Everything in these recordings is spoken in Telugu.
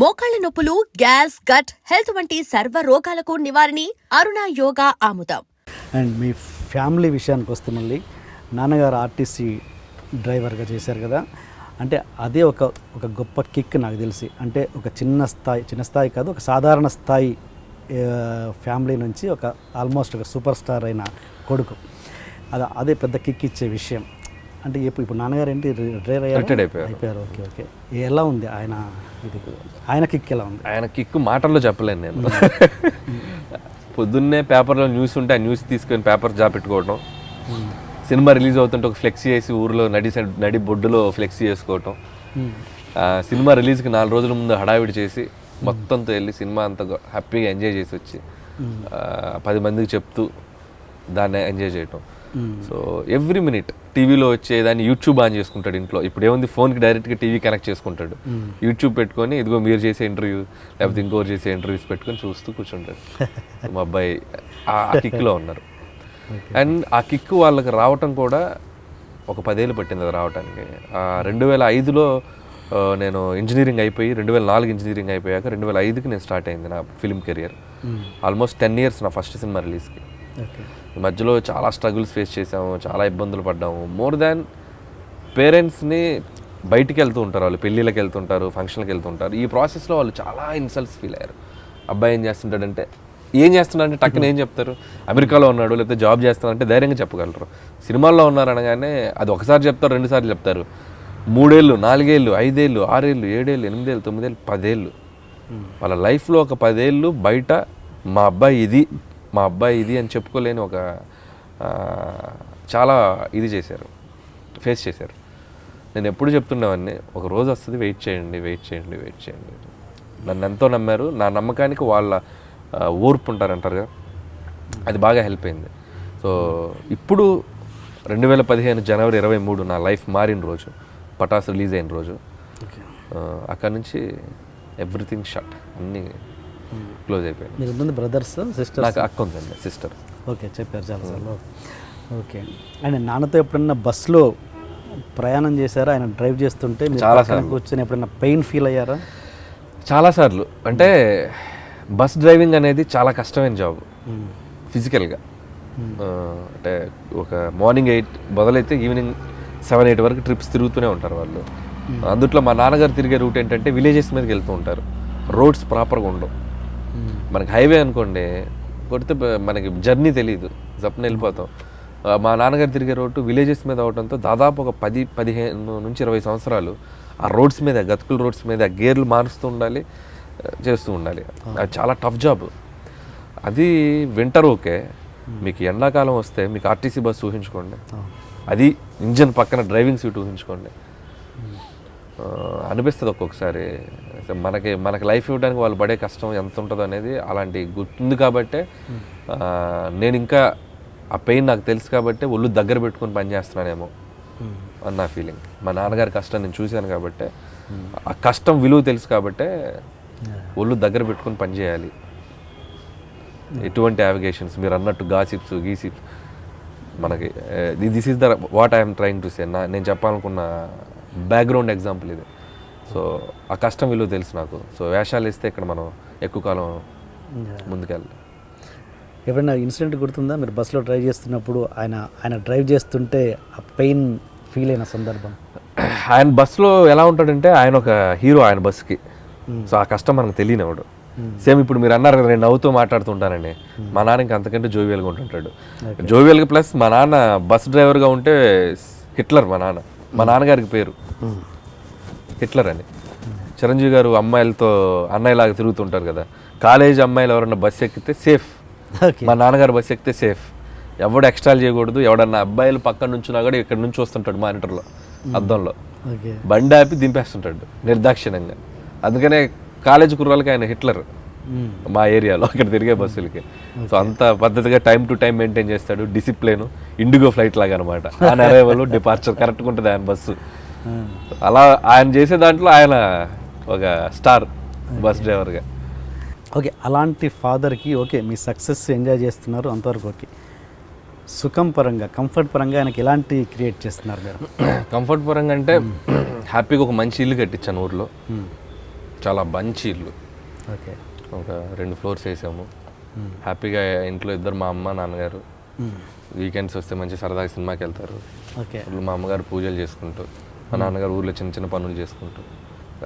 మోకాళ్ల నొప్పులు, గ్యాస్, గట్ హెల్త్ వంటి సర్వ రోగాలకు నివారణి అరుణ యోగా ఆముదం. అండ్ మీ ఫ్యామిలీ విషయానికి వస్తే మళ్ళీ నాన్నగారు ఆర్టీసీ డ్రైవర్గా చేశారు కదా, అంటే అదే ఒక గొప్ప కిక్ నాకు తెలిసి. అంటే ఒక చిన్న స్థాయి కాదు, ఒక సాధారణ స్థాయి ఫ్యామిలీ నుంచి ఒక ఆల్మోస్ట్ ఒక సూపర్ స్టార్ అయిన కొడుకు, అదే పెద్ద కిక్ ఇచ్చే విషయం. అంటే ఇప్పుడు నాన్నగారు ఏంటి డ్రైవర్ అయిపోయారు. ఓకే. ఎలా ఉంది ఆయన కిక్ ఎలా ఉంది? ఆయన కిక్ మాటల్లో చెప్పలేను నేను. పొద్దున్నే పేపర్లో న్యూస్ ఉంటే ఆ న్యూస్ తీసుకొని పేపర్ జాబ్ పెట్టుకోవటం, సినిమా రిలీజ్ అవుతుంటే ఒక ఫ్లెక్సీ వేసి ఊర్లో నడి బొడ్డులో ఫ్లెక్సీ వేసుకోవటం, సినిమా రిలీజ్కి 4 రోజుల ముందు హడావిడి చేసి మొత్తంతో వెళ్ళి సినిమా అంతా హ్యాపీగా ఎంజాయ్ చేసి వచ్చి 10 మందికి చెప్తూ దాన్ని ఎంజాయ్ చేయటం. సో ఎవ్రీ మినిట్ టీవీలో వచ్చేదాన్ని యూట్యూబ్ ఆన్ చేసుకుంటాడు ఇంట్లో. ఇప్పుడు ఏముంది, ఫోన్కి డైరెక్ట్గా టీవీ కనెక్ట్ చేసుకుంటాడు, యూట్యూబ్ పెట్టుకొని ఇదిగో మీరు చేసే ఇంటర్వ్యూ లేకపోతే ఇంకోరు చేసే ఇంటర్వ్యూస్ పెట్టుకొని చూస్తూ కూర్చుంటాడు. మా అబ్బాయి ఆ కిక్లో ఉన్నారు. అండ్ ఆ కిక్ వాళ్ళకి రావటం కూడా ఒక 10 ఏళ్ళు పట్టింది అది రావడానికి. 2005లో నేను ఇంజనీరింగ్ అయిపోయి 2004 ఇంజనీరింగ్ అయిపోయాక 2005కి నేను స్టార్ట్ అయింది నా ఫిల్మ్ కెరియర్. ఆల్మోస్ట్ 10 years నా ఫస్ట్ సినిమా రిలీజ్కి. ఈ మధ్యలో చాలా స్ట్రగుల్స్ ఫేస్ చేసాము, చాలా ఇబ్బందులు పడ్డాము. మోర్ దాన్ పేరెంట్స్ని బయటికి వెళ్తూ ఉంటారు, వాళ్ళు పెళ్ళిళ్ళకి వెళ్తుంటారు, ఫంక్షన్కి వెళ్తుంటారు. ఈ ప్రాసెస్లో వాళ్ళు చాలా ఇన్సల్ట్స్ ఫీల్ అయ్యారు. అబ్బాయి ఏం చేస్తుంటాడంటే టక్కున ఏం చెప్తారు, అమెరికాలో ఉన్నాడు లేకపోతే జాబ్ చేస్తున్నాడంటే ధైర్యంగా చెప్పగలరు. సినిమాల్లో ఉన్నారు అనగానే అది ఒకసారి చెప్తారు, 2 సార్లు చెప్తారు. 3 ఏళ్ళు, 4 ఏళ్ళు, 5 ఏళ్ళు, 6 ఏళ్ళు, 7 ఏళ్ళు, 8 ఏళ్ళు, 9 ఏళ్ళు, 10 ఏళ్ళు వాళ్ళ లైఫ్లో ఒక 10 ఏళ్ళు బయట మా అబ్బాయి ఇది అని చెప్పుకోలేని ఒక చాలా ఇది చేశారు, ఫేస్ చేశారు. నేను ఎప్పుడు చెప్తుండేవాడిని, ఒక రోజు వస్తుంది, వెయిట్ చేయండి. నన్ను ఎంతో నమ్మారు. నా నమ్మకానికి వాళ్ళ ఓర్పు ఉంటారంటారు కదా, అది బాగా హెల్ప్ అయింది. సో ఇప్పుడు 2015 జనవరి 23 నా లైఫ్ మారిన రోజు, పటాస్ రిలీజ్ అయిన రోజు. అక్కడి నుంచి ఎవ్రీథింగ్ షట్, అన్నీ క్లోజ్ అయిపోయింది. మీరు బ్రదర్స్, సిస్టర్? నాకు అక్క ఉందండి, సిస్టర్. ఓకే, చెప్పారు చాలాసార్లు. ఓకే. ఆయన నాన్నతో ఎప్పుడన్నా బస్సులో ప్రయాణం చేశారా? ఆయన డ్రైవ్ చేస్తుంటే చాలాసార్లు కూర్చొని ఎప్పుడన్నా పెయిన్ ఫీల్ అయ్యారా? చాలాసార్లు. అంటే బస్ డ్రైవింగ్ అనేది చాలా కష్టమైన జాబ్ ఫిజికల్గా. అంటే ఒక మార్నింగ్ 8 మొదలైతే ఈవినింగ్ 7-8 వరకు ట్రిప్స్ తిరుగుతూనే ఉంటారు వాళ్ళు. అందుట్లో మా నాన్నగారు తిరిగే రూట్ ఏంటంటే విలేజెస్ మీదకి వెళ్తూ ఉంటారు. రోడ్స్ ప్రాపర్గా ఉండవు. మనకి హైవే అనుకోండి, కొడితే మనకి జర్నీ తెలియదు, జప్న వెళ్ళిపోతాం. మా నాన్నగారు తిరిగే రోడ్డు విలేజెస్ మీద అవడంతో దాదాపు ఒక 15 నుంచి 20 సంవత్సరాలు ఆ రోడ్స్ మీద, గతుకుల రోడ్స్ మీద గేర్లు మారుస్తూ ఉండాలి, చేస్తూ ఉండాలి. అది చాలా టఫ్ జాబ్. అది వింటర్ ఓకే, మీకు ఎండాకాలం వస్తే మీకు ఆర్టీసీ బస్సు ఊహించుకోండి, అది ఇంజన్ పక్కన డ్రైవింగ్ సీట్ ఊహించుకోండి. అనిపిస్తుంది ఒక్కొక్కసారి మనకి లైఫ్ ఇవ్వడానికి వాళ్ళు పడే కష్టం ఎంత ఉంటుందో అనేది. అలాంటి గుర్తుంది కాబట్టే నేను ఇంకా ఆ పెయిన్ నాకు తెలుసు కాబట్టి ఒళ్ళు దగ్గర పెట్టుకుని పనిచేస్తున్నానేమో అని నా ఫీలింగ్. మా నాన్నగారి కష్టం నేను చూశాను కాబట్టి, ఆ కష్టం విలువ తెలుసు కాబట్టే ఒళ్ళు దగ్గర పెట్టుకుని పనిచేయాలి. ఎటువంటి యావిగేషన్స్, మీరు అన్నట్టు గాసిప్స్ మనకి this is the what I'm trying to say. నేను చెప్పాలనుకున్న బ్యాక్గ్రౌండ్ ఎగ్జాంపుల్ ఇది. సో ఆ కష్టం విలువ తెలుసు నాకు. సో వేషాలు ఇస్తే ఇక్కడ మనం ఎక్కువ కాలం ముందుకెళ్ళాలి. ఎప్పుడైనా ఇన్సిడెంట్ గుర్తుందా, మీరు బస్సులో డ్రైవ్ చేస్తున్నప్పుడు ఆయన డ్రైవ్ చేస్తుంటే ఆ పెయిన్ ఫీల్ అయిన సందర్భం? ఆయన బస్సులో ఎలా ఉంటాడంటే, ఆయన ఒక హీరో ఆయన బస్సుకి. సో ఆ కష్టం మనకు తెలియనివాడు. సేమ్ ఇప్పుడు మీరు అన్నారు కదా, నేను నవ్వుతూ మాట్లాడుతుంటానండి. మా నాన్న ఇంకా అంతకంటే జోవియల్గా ఉంటుంటాడు. జోవియల్గా ప్లస్ మా నాన్న బస్ డ్రైవర్గా ఉంటే హిట్లర్. మా నాన్నగారికి పేరు హిట్లర్ అని. చిరంజీవి గారు అమ్మాయిలతో అన్నయ్యలాగా తిరుగుతుంటారు కదా, కాలేజ్ అమ్మాయిలు ఎవరన్నా బస్సు ఎక్కితే సేఫ్, మా నాన్నగారు బస్సు ఎక్కితే సేఫ్. ఎవడు ఎక్స్ట్రాల్ చేయకూడదు. ఎవడన్నా అబ్బాయిలు పక్కన నుంచున్నా కూడా ఇక్కడ నుంచి వస్తుంటాడు మానిటర్లో, అద్దంలో బండి ఆపి దింపేస్తుంటాడు నిర్దాక్షిణ్యంగా. అందుకనే కాలేజ్ కుర్రాలకి ఆయన హిట్లర్ మా ఏరియాలో, అక్కడ తిరిగే బస్సులకి. సో అంత పద్ధతిగా టైం టు టైం మెయింటైన్ చేస్తాడు. డిసిప్లిన్, ఇండిగో ఫ్లైట్ లాగా అనమాట. ఆయన అరైవల్, డిపార్చర్ కరెక్ట్గా ఉంటుంది ఆయన బస్సు. అలా ఆయన చేసే దాంట్లో ఆయన ఒక స్టార్ బస్ డ్రైవర్గా. ఓకే, అలాంటి ఫాదర్కి ఓకే మీ సక్సెస్ ఎంజాయ్ చేస్తున్నారు అంతవరకు ఓకే. సుఖం పరంగా, కంఫర్ట్ పరంగా ఆయనకి ఎలాంటి క్రియేట్ చేస్తున్నారు మీరు? కంఫర్ట్ పరంగా అంటే హ్యాపీగా ఒక మంచి ఇల్లు కట్టించాను ఊర్లో. చాలా మంచి ఇల్లు, ఓకే. ఒక 2 ఫ్లోర్స్ వేసాము. హ్యాపీగా ఇంట్లో ఇద్దరు, మా అమ్మ నాన్నగారు వీకెండ్స్ వస్తే మంచి సరదాగా సినిమాకి వెళ్తారు. ఓకే. ఇప్పుడు మా అమ్మగారు పూజలు చేసుకుంటూ, మా నాన్నగారు ఊళ్ళో చిన్న చిన్న పనులు చేసుకుంటూ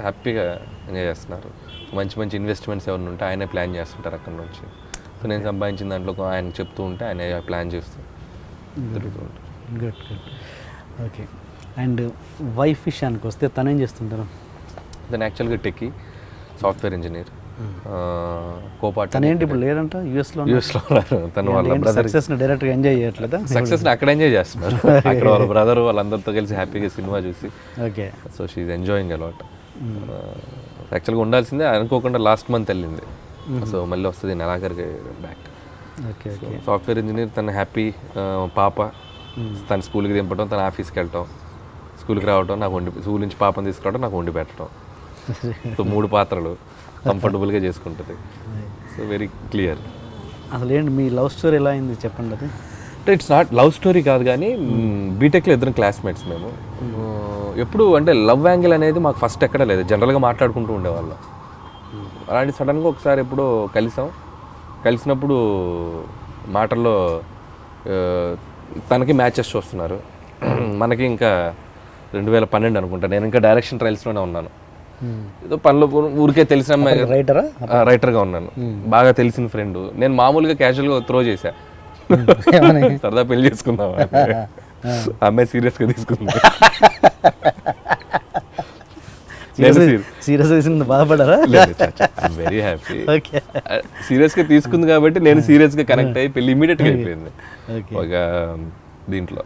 హ్యాపీగా ఎంజాయ్ చేస్తున్నారు. మంచి మంచి ఇన్వెస్ట్మెంట్స్ ఎవరిని ఉంటే ఆయనే ప్లాన్ చేస్తుంటారు అక్కడ నుంచి. సో నేను సంపాదించిన దాంట్లో ఆయన చెప్తూ ఉంటే ఆయన ప్లాన్ చేస్తూ తిరుగుతూ ఉంటారు. Good good. Okay. And wife విషయానికి వస్తే తను ఏం చేస్తుంటారు? తను యాక్చువల్గా టెక్కి సాఫ్ట్వేర్ ఇంజనీర్, కోపాట్. తను ఏంటి ఇప్పుడు లేదంట యూఎస్లో ఉన్నారు. తను వాళ్ళ బ్రదర్ సక్సెస్ని డైరెక్ట్గా ఎంజాయ్ చేయట్లేదా? సక్సెస్ని అక్కడ ఎంజాయ్ చేస్తున్నారు. అక్కడ వాళ్ళ బ్రదర్ వాళ్ళందరితో కలిసి హ్యాపీగా సినిమా చూసి. Okay. So she's enjoying a lot. యాక్చువల్గా ఉండాల్సిందే, అనుకోకుండా లాస్ట్ మంత్ వెళ్ళింది. సో మళ్ళీ వస్తుంది నెలాఖరికి back. Okay. Okay. Software engineer, తను హ్యాపీ. పాప తన స్కూల్కి దింపడం, తన ఆఫీస్కి వెళ్ళటం, స్కూల్కి రావడం, నాకు స్కూల్ నుంచి పాపని తీసుకురావడం, నాకు వండి పెట్టడం. సో 3 పాత్రలు కంఫర్టబుల్గా చేసుకుంటుంది. So very clear. అసలు ఏంటి మీ లవ్ స్టోరీ ఎలా అయింది చెప్పండి. అది అంటే ఇట్స్ నాట్ లవ్ స్టోరీ కాదు, కానీ బీటెక్లో ఇద్దరం క్లాస్మేట్స్ మేము. ఎప్పుడు అంటే లవ్ యాంగిల్ అనేది మాకు ఫస్ట్ ఎక్కడ లేదు, జనరల్గా మాట్లాడుకుంటూ ఉండేవాళ్ళం. అలాంటి సడన్గా ఒకసారి ఎప్పుడో కలిసినప్పుడు మాటల్లో తనకి మ్యాచెస్ చూస్తున్నారు, మనకి ఇంకా 2012 అనుకుంటా. నేను ఇంకా డైరెక్షన్ ట్రయల్స్లోనే ఉన్నాను. ఏదో పనిలో ఊరికే తెలిసిన అమ్మాయి, రైటర్గా ఉన్నాను, బాగా తెలిసిన ఫ్రెండ్. నేను మామూలుగా క్యాజువల్గా త్రో చేశా, సరదా పెళ్లి చేసుకుందాం. అమ్మాయి సీరియస్గా తీసుకుంది. సీరియస్ బాధపడారా? Very happy. సీరియస్గా తీసుకుంది కాబట్టి నేను సీరియస్గా కనెక్ట్ అయ్యి పెళ్లి ఇమీడియట్గా అయిపోయింది ఒక దీంట్లో.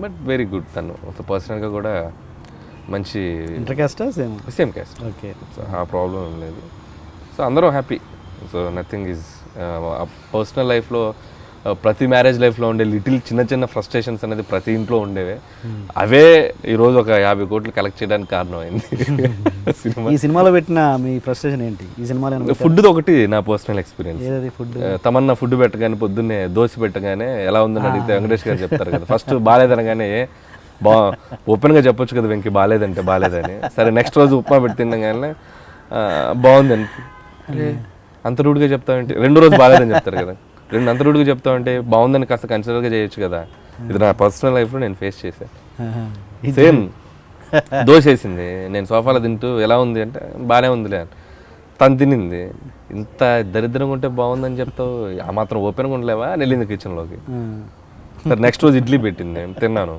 But very good. తను పర్సనల్గా కూడా మంచి ఇంటర్ క్యాస్టా? Same caste. ఓకే. సో ఆ ప్రాబ్లం ఏం లేదు. సో అందరూ happy. So nothing is personal లైఫ్లో, ప్రతి మ్యారేజ్ లైఫ్లో ఉండే లిటిల్ చిన్న ఫ్రస్ట్రేషన్స్ అనేది ప్రతి ఇంట్లో ఉండేవే. అవే ఈరోజు ఒక 50 కోట్లు కలెక్ట్ చేయడానికి కారణమైంది. ఈ సినిమాలో పెట్టిన మీ ఫ్రస్ట్రేషన్ ఏంటి? ఈ సినిమాలో ఫుడ్ ఒకటి నా personal experience. Food Tamannaah food పెట్టగానే, పొద్దున్నే దోశ పెట్టగానే ఎలా ఉందని అడిగితే వెంకటేష్ గారు చెప్తారు కదా, ఫస్ట్ బాగాలేదనగానే ఓపెన్గా చెప్పొచ్చు కదా వెంకీ బాగాలేదంటే బాగాలేదని. సరే నెక్స్ట్ రోజు ఉప్మా పెట్టి తినగానే బాగుందని, అంత రూడ్గా చెప్తామంటే 2వ రోజు బాగాలేదని చెప్తారు కదా, అంత రూడ్గా చెప్తామంటే బాగుందని కాస్త కన్సిడర్గా చేయొచ్చు కదా. ఇది నా పర్సనల్ లైఫ్లో నేను ఫేస్ చేశాను. సేమ్ దోశ వేసింది, నేను సోఫాలో తింటూ ఎలా ఉంది అంటే బాగానే ఉందిలే, తను తినింది. ఇంత దరిద్రంగా ఉంటే బాగుందని చెప్తావు, ఆ మాత్రం ఓపెన్గా ఉండలేవా అని వెళ్ళింది కిచెన్లోకి. సరే నెక్స్ట్ రోజు ఇడ్లీ పెట్టింది, తిన్నాను.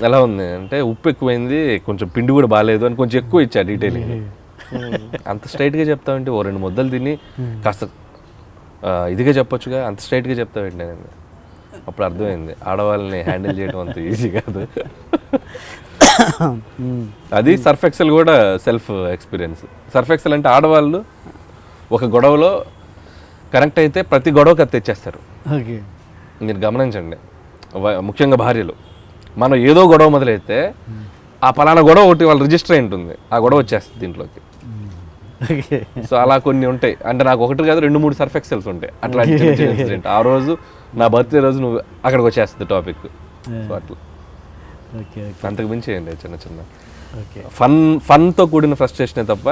ఎలా ఉంది అంటే ఉప్పు ఎక్కువైంది, కొంచెం పిండి కూడా బాగాలేదు అని కొంచెం ఎక్కువ ఇచ్చా డీటెయిలింగ్. అంత స్ట్రైట్గా చెప్తావంటే 2 ముద్దలు తిని కాస్త ఇదిగా చెప్పొచ్చుగా, అంత స్ట్రైట్గా చెప్తావేంటి నేను. అప్పుడు అర్థమైంది ఆడవాళ్ళని హ్యాండిల్ చేయడం అంత ఈజీ కాదు. అది సర్ఫ్ ఎక్సెల్ కూడా సెల్ఫ్ ఎక్స్పీరియన్స్. సర్ఫ్ ఎక్సెల్ అంటే ఆడవాళ్ళు ఒక గొడవలో కనెక్ట్ అయితే ప్రతి గొడవకి అది తెచ్చేస్తారు. మీరు గమనించండి, ముఖ్యంగా భార్యలు. మనం ఏదో గొడవ మొదలైతే ఆ పలానా గొడవ ఒకటి వాళ్ళ రిజిస్టర్ అయి ఉంటుంది, ఆ గొడవ వచ్చేస్తుంది దీంట్లోకి. సో అలా కొన్ని ఉంటాయి. అంటే నాకు 1 కాదు 2-3 సర్ఫ్ ఎక్సెల్స్ ఉంటాయి అట్లా ఇన్సిడెంట్. ఆ రోజు నా బర్త్డే రోజు నువ్వు అక్కడికి వచ్చేస్తుంది టాపిక్. సో అట్లా అంతకు మించి ఏంటి చిన్న ఫన్తో కూడిన ఫ్రస్ట్రేషనే తప్ప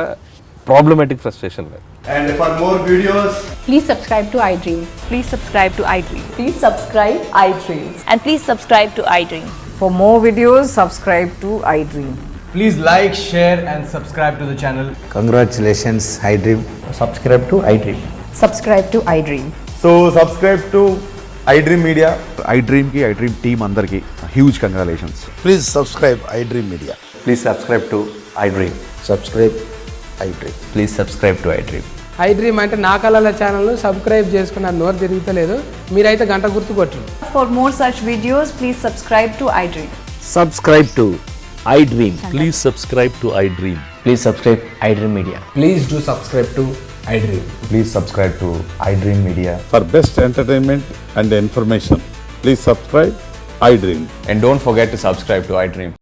ప్రాబ్లమాటిక్ ఫ్రస్ట్రేషన్ లేదు. And for more videos, please subscribe to iDream. Please subscribe to iDream. Please subscribe iDream. And please subscribe to iDream. For more videos, subscribe to iDream. please like, share and subscribe to the channel. Congratulations, iDream. Subscribe to iDream. Subscribe to iDream. So subscribe to iDream Media. iDream ki iDream team andarki huge congratulations. Please subscribe iDream Media. Please subscribe to iDream. Subscribe iDream. Please subscribe to iDream. iDream అంటే నా కళల ఛానల్ను సబ్స్క్రైబ్ చేసుకున్న నోరు తిరుగుతలేదు, మీరైతే గంట గుర్తు కొట్టండి. For more such videos, please subscribe to iDream. Subscribe to iDream. Please subscribe to iDream. Please subscribe iDream Media. Please do subscribe to iDream. Please subscribe to iDream Media. For best entertainment and information, please subscribe iDream. And don't forget to subscribe to iDream.